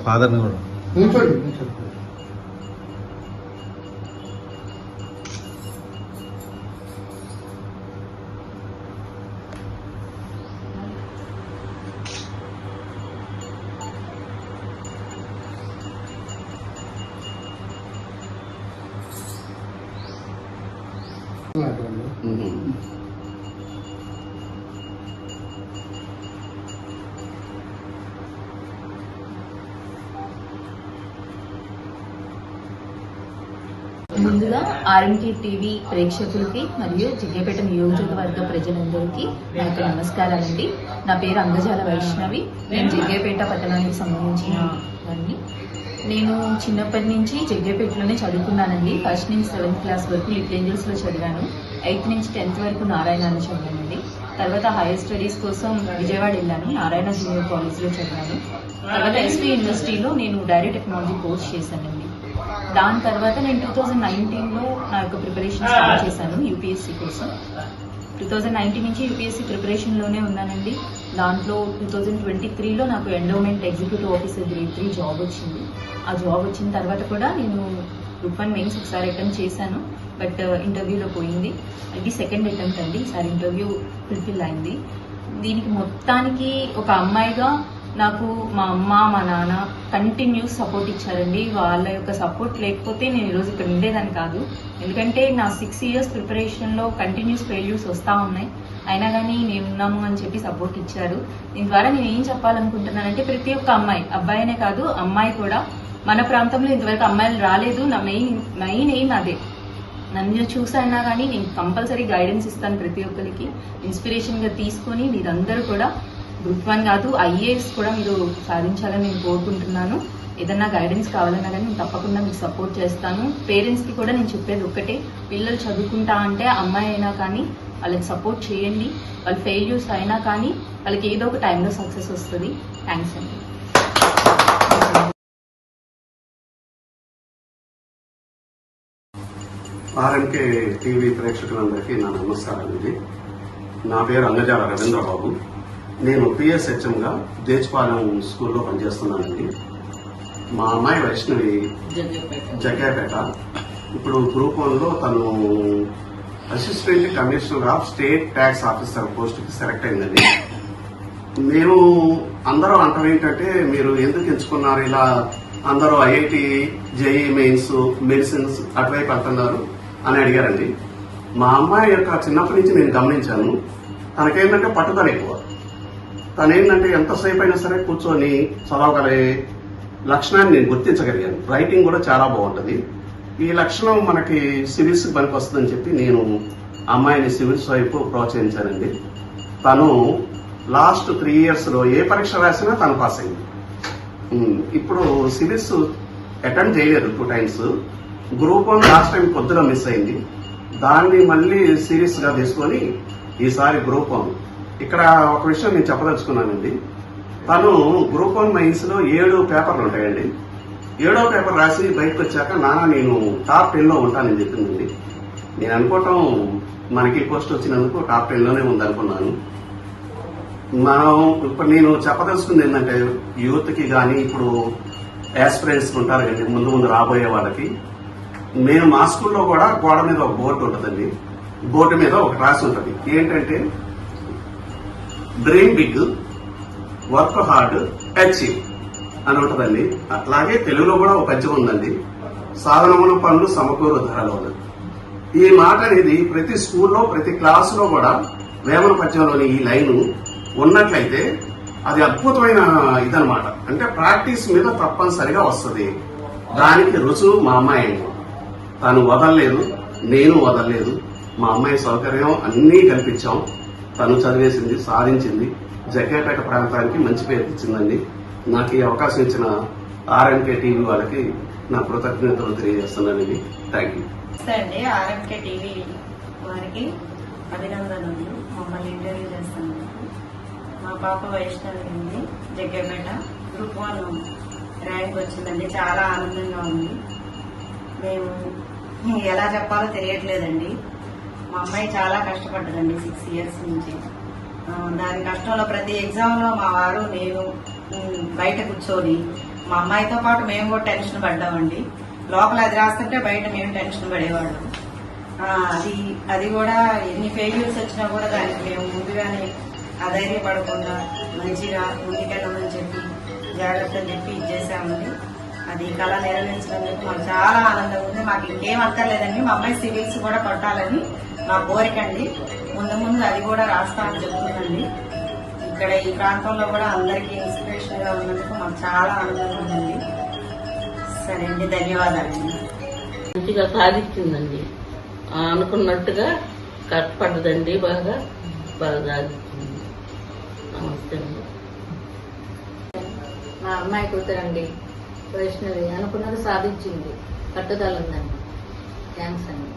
Father కూడా ముందుగా RMK TV ప్రేక్షకులకి మరియు జగ్గేపేట నియోజకవర్గ ప్రజలందరికీ నా యొక్క నమస్కారాలండి. నా పేరు అంగజాల వైష్ణవి. నేను జగ్గేపేట పట్టణానికి సంబంధించిన వాడిని. నేను చిన్నప్పటి నుంచి జగ్గేపేటలోనే చదువుకున్నానండి. ఫస్ట్ నుంచి 7th క్లాస్ వరకు లిటిల్ ఏంజల్స్లో చదివాను. 8th నుంచి 10th వరకు నారాయణలో చదివానండి. తర్వాత హైయర్ స్టడీస్ కోసం విజయవాడ వెళ్ళాను. నారాయణ జూనియర్ కాలేజ్లో చదివాను. తర్వాత ఎస్పీ యూనివర్సిటీలో నేను డైరీ టెక్నాలజీ కోర్స్ చేశానండి. దాని తర్వాత నేను 2019లో నా యొక్క ప్రిపరేషన్ స్టార్ట్ చేశాను యూపీఎస్సీ కోసం. 2019 నుంచి యూపీఎస్సీ ప్రిపరేషన్లోనే ఉన్నానండి. దాంట్లో 2023లో నాకు endowment executive officer grade 3 job వచ్చింది. ఆ జాబ్ వచ్చిన తర్వాత కూడా నేను గ్రూప్ 1 మెయిన్స్ ఒకసారి అటెంప్ట్ చేశాను. బట్ ఇంటర్వ్యూలో పోయింది. ఇది సెకండ్ అటెంప్ట్ అండి. ఈసారి ఇంటర్వ్యూ ఫుల్ఫిల్ అయింది. దీనికి మొత్తానికి ఒక అమ్మాయిగా నాకు మా అమ్మ మా నాన్న కంటిన్యూస్ సపోర్ట్ ఇచ్చారండి. వాళ్ళ యొక్క సపోర్ట్ లేకపోతే నేను ఈరోజు ఇక్కడ ఉండేదాన్ని కాదు. ఎందుకంటే నా 6 years ప్రిపరేషన్లో కంటిన్యూస్ ఫెయిల్యూర్స్ వస్తూ ఉన్నాయి. అయినా కానీ నేను ఉన్నాము అని చెప్పి సపోర్ట్ ఇచ్చారు. దీని ద్వారా నేను ఏం చెప్పాలనుకుంటున్నానంటే ప్రతి ఒక్క అమ్మాయి, అబ్బాయినే కాదు అమ్మాయి కూడా, మన ప్రాంతంలో ఇంతవరకు అమ్మాయిలు రాలేదు. నా మెయిన్ ఎయిమ్ అదే. నన్ను చూసైనా కానీ నేను కంపల్సరీ గైడెన్స్ ఇస్తాను ప్రతి ఒక్కరికి. ఇన్స్పిరేషన్గా తీసుకొని మీరందరూ కూడా గ్రూప్ 1 కాదు ఐఏఎస్ కూడా మీరు సాధించాలని నేను కోరుకుంటున్నాను. ఏదన్నా గైడెన్స్ కావాలన్నా కానీ నేను తప్పకుండా మీకు సపోర్ట్ చేస్తాను. పేరెంట్స్కి కూడా నేను చెప్పేది ఒక్కటే, పిల్లలు చదువుకుంటా అంటే అమ్మాయి అయినా కానీ వాళ్ళకి సపోర్ట్ చేయండి. వాళ్ళు ఫెయిల్యూర్స్ అయినా కానీ వాళ్ళకి ఏదో ఒక టైంలో సక్సెస్ వస్తుంది. థ్యాంక్స్ అండి. ఆర్ఎంకే టీవీ ప్రేక్షకులందరికీ నా నమస్కారాలండి. నా పేరు అంగజాల రవీంద్రబాబు. నేను పిఎస్హెచ్ఎంగా జేజ్పాలెం స్కూల్లో పనిచేస్తున్నానండి. మా అమ్మాయి వైష్ణవి జగ్గేపేట. ఇప్పుడు గ్రూప్ 1లో తను assistant commissioner of state tax officer పోస్ట్కి సెలెక్ట్ అయిందండి. నేను అందరూ అంటారు ఏంటంటే, మీరు ఎందుకు ఎంచుకున్నారు ఇలా, అందరూ ఐఐటి జేఈ మెయిన్స్ మెడిసిన్స్ అటువైపు వెళ్తున్నారు అని అడిగారండి. మా అమ్మాయి యొక్క చిన్నప్పటి నుంచి నేను గమనించాను. తనకేంటంటే పట్టుదల ఎక్కువ. తనేంటంటే ఎంతసేపు అయినా సరే కూర్చొని చదవగలే లక్షణాన్ని నేను గుర్తించగలిగాను. రైటింగ్ కూడా చాలా బాగుంటుంది. ఈ లక్షణం మనకి సివిల్స్కి పనికి వస్తుందని చెప్పి నేను అమ్మాయిని సివిల్స్ వైపు ప్రోత్సహించానండి. తను లాస్ట్ 3 yearsలో ఏ పరీక్ష రాసినా తను పాస్ అయింది. ఇప్పుడు సివిల్స్ అటెంప్ట్ చేయలేదు 2 times. గ్రూప్ 1 లాస్ట్ టైం పొద్దున మిస్ అయింది. దాన్ని మళ్ళీ సీరియస్ గా తీసుకొని ఈసారి గ్రూప్ 1. ఇక్కడ ఒక విషయం నేను చెప్పదలుచుకున్నానండి. తను గ్రూప్ 1 మెయిన్స్ లో 7 పేపర్లు ఉంటాయండి. 7వ పేపర్ రాసి బయటకు వచ్చాక నేను టాప్ 10లో ఉంటానని చెప్పిందండి. నేను అనుకోవటం మనకి పోస్ట్ వచ్చినందుకు టాప్ 10లోనే ఉందనుకున్నాను. ఇప్పుడు నేను చెప్పదలుచుకుంది ఏంటంటే, యూత్ కి కానీ ఇప్పుడు యాస్పిరెంట్స్ ఉంటారు కండి, ముందు రాబోయే వాళ్ళకి, నేను మా స్కూల్లో కూడా గోడ మీద ఒక బోర్డు ఉంటుందండి. బోర్డు మీద ఒక రాసి ఉంటుంది, ఏంటంటే dream big, work hard, achieve అని ఉంటుందండి. అట్లాగే తెలుగులో కూడా ఒక పద్యం ఉందండి, సాధనమున పనులు సమకూరు ధరలో. ఈ మాట అనేది ప్రతి స్కూల్లో ప్రతి క్లాసులో కూడా వేమన పద్యంలోని ఈ లైను ఉన్నట్లయితే అది అద్భుతమైన ఇదనమాట. అంటే ప్రాక్టీస్ మీద తప్పనిసరిగా వస్తుంది. దానికి రుజువు మా అమ్మాయి. తను వదలలేదు, నేను వదలలేదు. మా అమ్మాయి సౌకర్యం అన్నీ కల్పించాం. తను చదివేసింది, సాధించింది, జగ్గేపేట ప్రాంతానికి మంచి పేరు ఇచ్చిందండి. నాకు ఈ అవకాశం ఇచ్చిన ఆర్ఎంకే టీవీ వాళ్ళకి నా కృతజ్ఞతలు తెలియజేస్తున్నానండి. Thank you. అండి, ఆర్ఎంకే టీవీ వారికి అభినందనలు. మమ్మల్ని ఇంటర్వ్యూ చేస్తున్నందుకు. మా పాప వైష్ణవి ఉంది, జగ్గేపేట గ్రూప్ 1 ర్యాంక్ వచ్చిందండి. చాలా ఆనందంగా ఉంది. మేము ఎలా చెప్పాలో తెలియట్లేదండి. మా అమ్మాయి చాలా కష్టపడ్డదండి 6 years నుంచి. దాని కష్టంలో ప్రతి ఎగ్జామ్లో మా వారు నేను బయట కూర్చొని మా అమ్మాయితో పాటు మేము కూడా టెన్షన్ పడ్డామండి. లోపల అది రాస్తుంటే బయట మేము టెన్షన్ పడేవాళ్ళం. అది కూడా ఎన్ని ఫెయిల్యూర్స్ వచ్చినా కూడా దానికి మేము ముందుగానే అధైర్యపడకుండా మంచిగా ముందుకెళ్ళమని చెప్పి జాగ్రత్తలు చెప్పి ఇచ్చేసామండి. అది కళ నెరవేర్చినందుకు మాకు చాలా ఆనందంగా ఉంది. మాకు ఇంకేం అక్కర్లేదండి, మా అమ్మాయి సివిల్స్ కూడా కొట్టాలని మా కోరిక అండి. ముందు ముందు అది కూడా రాస్తామని చెప్తుందండి. ఇక్కడ ఈ ప్రాంతంలో కూడా అందరికీ ఇన్స్పిరేషన్ గా ఉన్నందుకు మాకు చాలా ఆనందంగా ఉందండి. సరే అండి, ధన్యవాదాలండి. మంచిగా సాధించిందండి, అనుకున్నట్టుగా కష్టపడ్డదండి, బాగా సాధించింది. నమస్తే అండి. మా అమ్మాయి కూతురండి వైష్ణవి అనుకున్నది సాధించింది, పట్టుదల ఉందండి. థ్యాంక్స్ అండి.